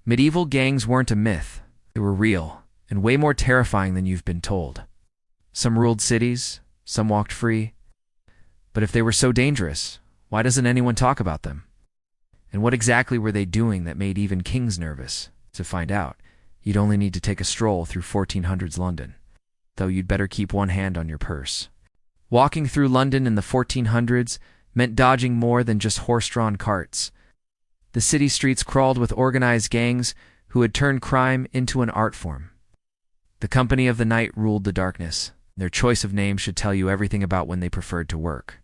Medieval gangs weren't a myth. They were real, and way more terrifying than you've been told. Some ruled cities, some walked free. But if they were so dangerous, why doesn't anyone talk about them? And what exactly were they doing that made even kings nervous? To find out, you'd only need to take a stroll through 1400s London, though you'd better keep one hand on your purse. Walking through London in the 1400s meant dodging more than just horse-drawn carts. The city streets crawled with organized gangs who had turned crime into an art form. The company of the night ruled the darkness. Their choice of names should tell you everything about when they preferred to work.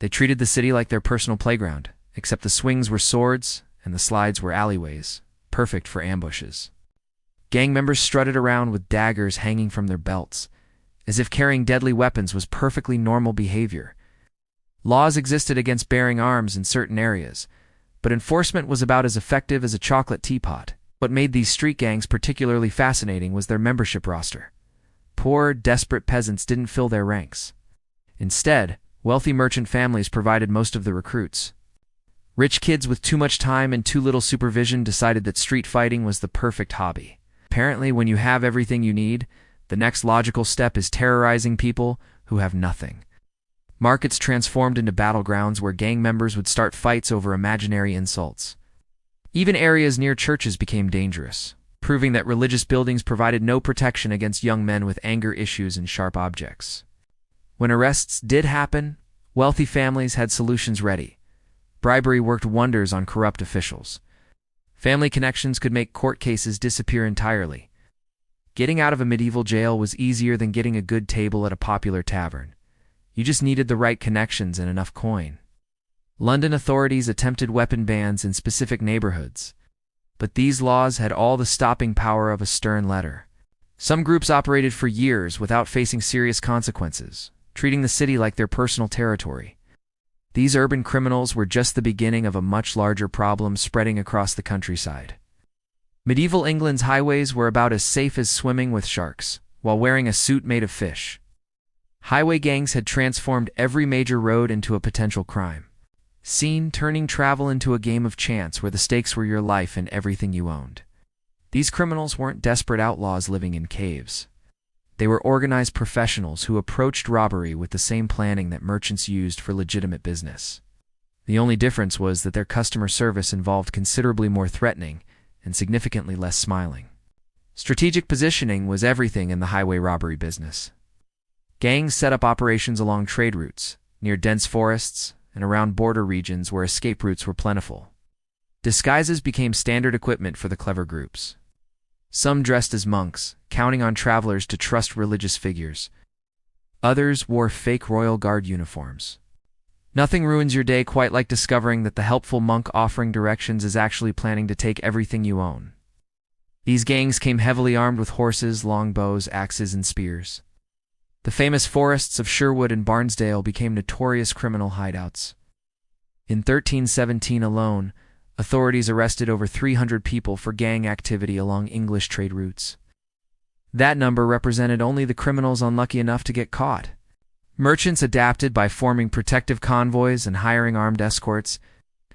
They treated the city like their personal playground, except the swings were swords and the slides were alleyways, perfect for ambushes. Gang members strutted around with daggers hanging from their belts, as if carrying deadly weapons was perfectly normal behavior. Laws existed against bearing arms in certain areas, but enforcement was about as effective as a chocolate teapot. What made these street gangs particularly fascinating was their membership roster. Poor, desperate peasants didn't fill their ranks. Instead, wealthy merchant families provided most of the recruits. Rich kids with too much time and too little supervision decided that street fighting was the perfect hobby. Apparently, when you have everything you need, the next logical step is terrorizing people who have nothing. Markets transformed into battlegrounds where gang members would start fights over imaginary insults. Even areas near churches became dangerous, proving that religious buildings provided no protection against young men with anger issues and sharp objects. When arrests did happen, wealthy families had solutions ready. Bribery worked wonders on corrupt officials. Family connections could make court cases disappear entirely. Getting out of a medieval jail was easier than getting a good table at a popular tavern. You just needed the right connections and enough coin. London authorities attempted weapon bans in specific neighborhoods, but these laws had all the stopping power of a stern letter. Some groups operated for years without facing serious consequences, treating the city like their personal territory. These urban criminals were just the beginning of a much larger problem spreading across the countryside. Medieval England's highways were about as safe as swimming with sharks, while wearing a suit made of fish. Highway gangs had transformed every major road into a potential crime scene, turning travel into a game of chance where the stakes were your life and everything you owned. These criminals weren't desperate outlaws living in caves. They were organized professionals who approached robbery with the same planning that merchants used for legitimate business. The only difference was that their customer service involved considerably more threatening and significantly less smiling. Strategic positioning was everything in the highway robbery business. Gangs set up operations along trade routes, near dense forests, and around border regions where escape routes were plentiful. Disguises became standard equipment for the clever groups. Some dressed as monks, counting on travelers to trust religious figures. Others wore fake royal guard uniforms. Nothing ruins your day quite like discovering that the helpful monk offering directions is actually planning to take everything you own. These gangs came heavily armed with horses, longbows, axes, and spears. The famous forests of Sherwood and Barnesdale became notorious criminal hideouts. In 1317 alone, authorities arrested over 300 people for gang activity along English trade routes. That number represented only the criminals unlucky enough to get caught. Merchants adapted by forming protective convoys and hiring armed escorts.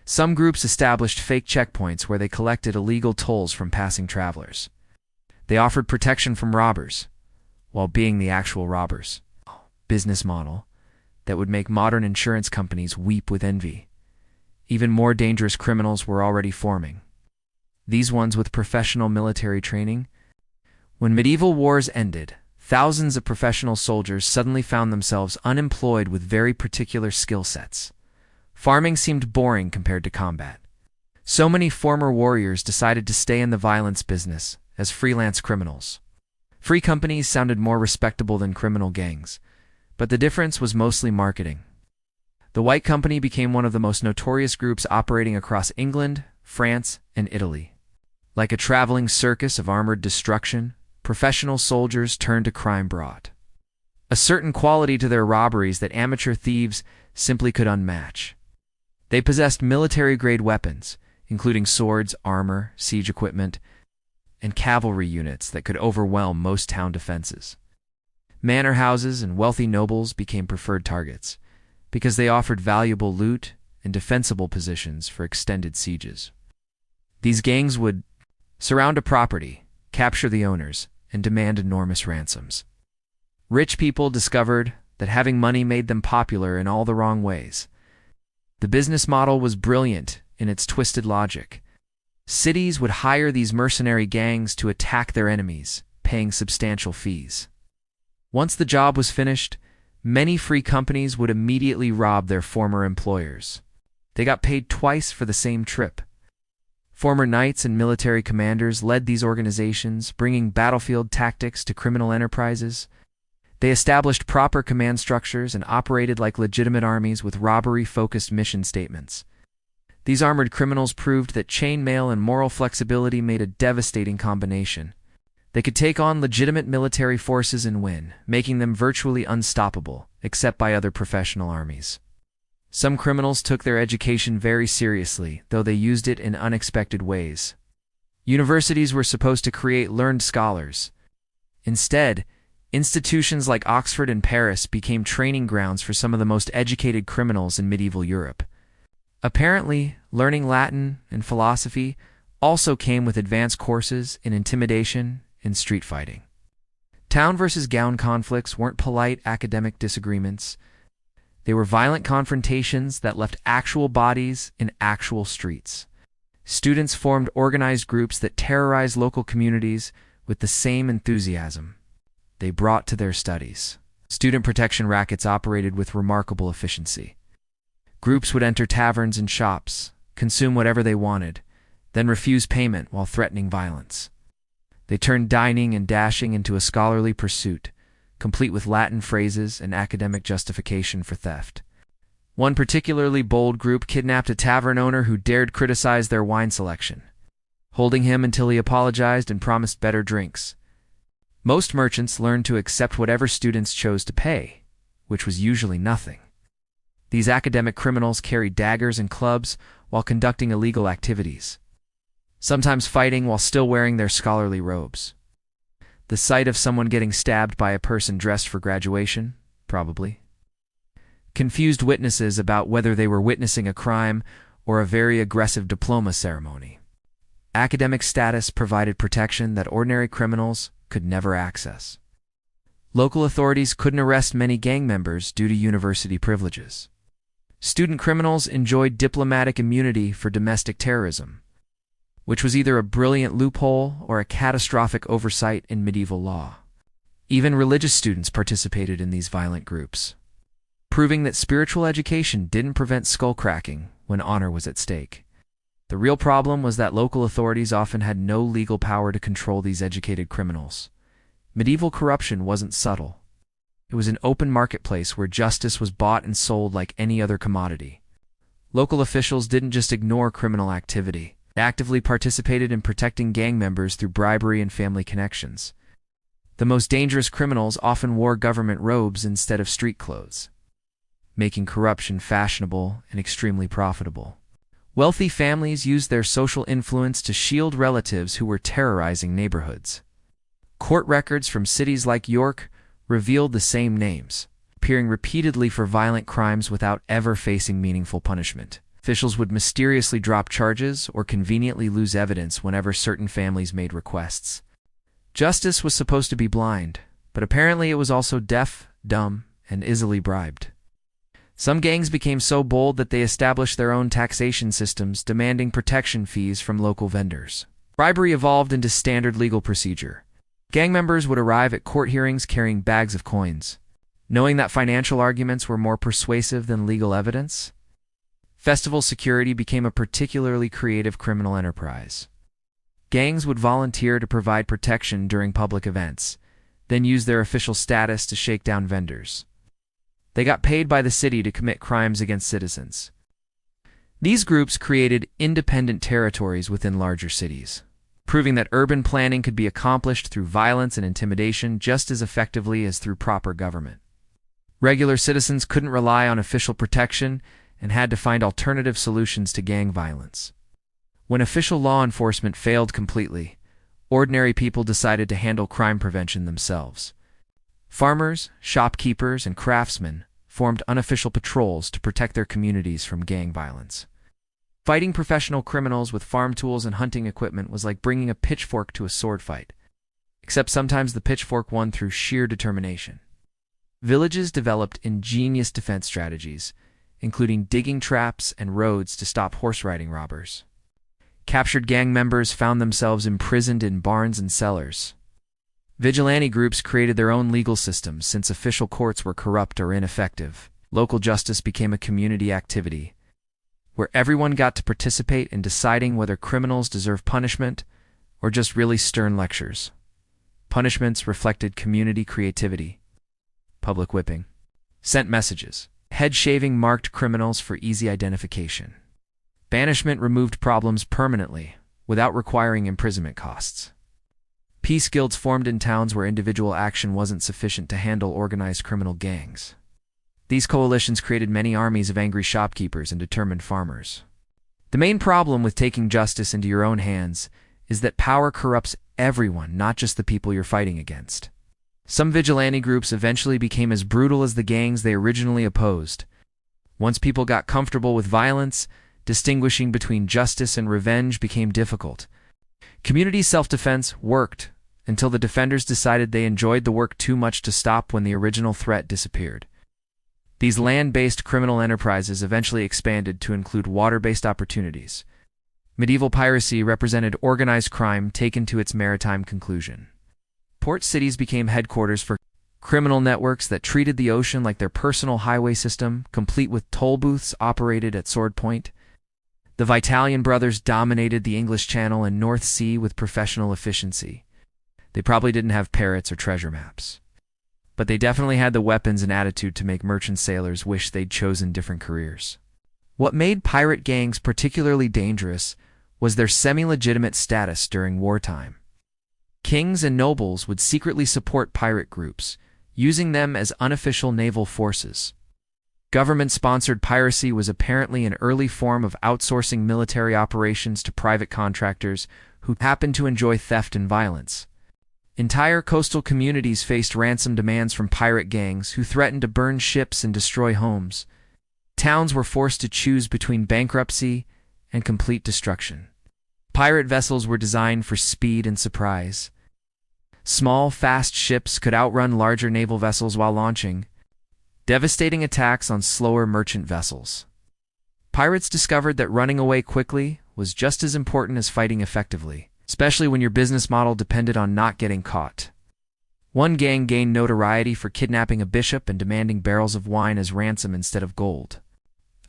Some groups established fake checkpoints where they collected illegal tolls from passing travelers. They offered protection from robbers, while being the actual robbers. Business model that would make modern insurance companies weep with envy. Even more dangerous criminals were already forming. These ones with professional military training. When medieval wars ended, thousands of professional soldiers suddenly found themselves unemployed with very particular skill sets. Farming seemed boring compared to combat. So many former warriors decided to stay in the violence business as freelance criminals. Free companies sounded more respectable than criminal gangs, but the difference was mostly marketing. The White Company became one of the most notorious groups operating across England, France, and Italy. Like a traveling circus of armored destruction, professional soldiers turned to crime brought a certain quality to their robberies that amateur thieves simply could unmatch. They possessed military-grade weapons, including swords, armor, siege equipment, and cavalry units that could overwhelm most town defenses. Manor houses and wealthy nobles became preferred targets because they offered valuable loot and defensible positions for extended sieges. These gangs would surround a property, capture the owners, and demand enormous ransoms. Rich people discovered that having money made them popular in all the wrong ways. The business model was brilliant in its twisted logic. Cities would hire these mercenary gangs to attack their enemies, paying substantial fees. Once the job was finished, many free companies would immediately rob their former employers. They got paid twice for the same trip. Former knights and military commanders led these organizations, bringing battlefield tactics to criminal enterprises. They established proper command structures and operated like legitimate armies with robbery-focused mission statements. These armored criminals proved that chainmail and moral flexibility made a devastating combination. They could take on legitimate military forces and win, making them virtually unstoppable, except by other professional armies. Some criminals took their education very seriously, though they used it in unexpected ways. Universities were supposed to create learned scholars. Instead, institutions like Oxford and Paris became training grounds for some of the most educated criminals in medieval Europe. Apparently, learning Latin and philosophy also came with advanced courses in intimidation and street fighting. Town versus gown conflicts weren't polite academic disagreements. They were violent confrontations that left actual bodies in actual streets. Students formed organized groups that terrorized local communities with the same enthusiasm they brought to their studies. Student protection rackets operated with remarkable efficiency. Groups would enter taverns and shops, consume whatever they wanted, then refuse payment while threatening violence. They turned dining and dashing into a scholarly pursuit, complete with Latin phrases and academic justification for theft. One particularly bold group kidnapped a tavern owner who dared criticize their wine selection, holding him until he apologized and promised better drinks. Most merchants learned to accept whatever students chose to pay, which was usually nothing. These academic criminals carried daggers and clubs while conducting illegal activities, sometimes fighting while still wearing their scholarly robes. The sight of someone getting stabbed by a person dressed for graduation, probably, confused witnesses about whether they were witnessing a crime or a very aggressive diploma ceremony. Academic status provided protection that ordinary criminals could never access. Local authorities couldn't arrest many gang members due to university privileges. Student criminals enjoyed diplomatic immunity for domestic terrorism, which was either a brilliant loophole or a catastrophic oversight in medieval law. Even religious students participated in these violent groups, proving that spiritual education didn't prevent skull-cracking when honor was at stake. The real problem was that local authorities often had no legal power to control these educated criminals. Medieval corruption wasn't subtle. It was an open marketplace where justice was bought and sold like any other commodity. Local officials didn't just ignore criminal activity. They actively participated in protecting gang members through bribery and family connections. The most dangerous criminals often wore government robes instead of street clothes, making corruption fashionable and extremely profitable. Wealthy families used their social influence to shield relatives who were terrorizing neighborhoods. Court records from cities like York revealed the same names, appearing repeatedly for violent crimes without ever facing meaningful punishment. Officials would mysteriously drop charges or conveniently lose evidence whenever certain families made requests. Justice was supposed to be blind, but apparently it was also deaf, dumb, and easily bribed. Some gangs became so bold that they established their own taxation systems, demanding protection fees from local vendors. Bribery evolved into standard legal procedure. Gang members would arrive at court hearings carrying bags of coins, knowing that financial arguments were more persuasive than legal evidence. Festival security became a particularly creative criminal enterprise. Gangs would volunteer to provide protection during public events, then use their official status to shake down vendors. They got paid by the city to commit crimes against citizens. These groups created independent territories within larger cities, proving that urban planning could be accomplished through violence and intimidation just as effectively as through proper government. Regular citizens couldn't rely on official protection and had to find alternative solutions to gang violence. When official law enforcement failed completely, ordinary people decided to handle crime prevention themselves. Farmers, shopkeepers, and craftsmen formed unofficial patrols to protect their communities from gang violence. Fighting professional criminals with farm tools and hunting equipment was like bringing a pitchfork to a sword fight, except sometimes the pitchfork won through sheer determination. Villages developed ingenious defense strategies, including digging traps and roads to stop horse-riding robbers. Captured gang members found themselves imprisoned in barns and cellars. Vigilante groups created their own legal systems since official courts were corrupt or ineffective. Local justice became a community activity, where everyone got to participate in deciding whether criminals deserve punishment or just really stern lectures. Punishments reflected community creativity. Public whipping sent messages. Head shaving marked criminals for easy identification. Banishment removed problems permanently, without requiring imprisonment costs. Peace guilds formed in towns where individual action wasn't sufficient to handle organized criminal gangs. These coalitions created many armies of angry shopkeepers and determined farmers. The main problem with taking justice into your own hands is that power corrupts everyone, not just the people you're fighting against. Some vigilante groups eventually became as brutal as the gangs they originally opposed. Once people got comfortable with violence, distinguishing between justice and revenge became difficult. Community self-defense worked until the defenders decided they enjoyed the work too much to stop when the original threat disappeared. These land-based criminal enterprises eventually expanded to include water-based opportunities. Medieval piracy represented organized crime taken to its maritime conclusion. Port cities became headquarters for criminal networks that treated the ocean like their personal highway system, complete with toll booths operated at sword point. The Vitalian brothers dominated the English Channel and North Sea with professional efficiency. They probably didn't have parrots or treasure maps, but they definitely had the weapons and attitude to make merchant sailors wish they'd chosen different careers. What made pirate gangs particularly dangerous was their semi-legitimate status during wartime. Kings and nobles would secretly support pirate groups, using them as unofficial naval forces. Government-sponsored piracy was apparently an early form of outsourcing military operations to private contractors who happened to enjoy theft and violence. Entire coastal communities faced ransom demands from pirate gangs who threatened to burn ships and destroy homes. Towns were forced to choose between bankruptcy and complete destruction. Pirate vessels were designed for speed and surprise. Small, fast ships could outrun larger naval vessels while launching, devastating attacks on slower merchant vessels. Pirates discovered that running away quickly was just as important as fighting effectively, especially when your business model depended on not getting caught. One gang gained notoriety for kidnapping a bishop and demanding barrels of wine as ransom instead of gold.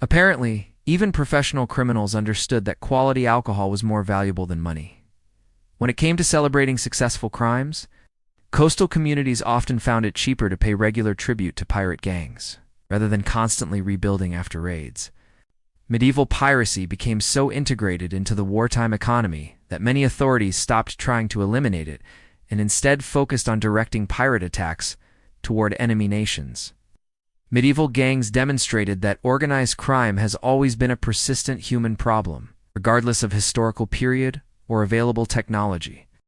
Apparently, even professional criminals understood that quality alcohol was more valuable than money. When it came to celebrating successful crimes, coastal communities often found it cheaper to pay regular tribute to pirate gangs, rather than constantly rebuilding after raids. Medieval piracy became so integrated into the wartime economy that many authorities stopped trying to eliminate it and instead focused on directing pirate attacks toward enemy nations. Medieval gangs demonstrated that organized crime has always been a persistent human problem, regardless of historical period or available technology.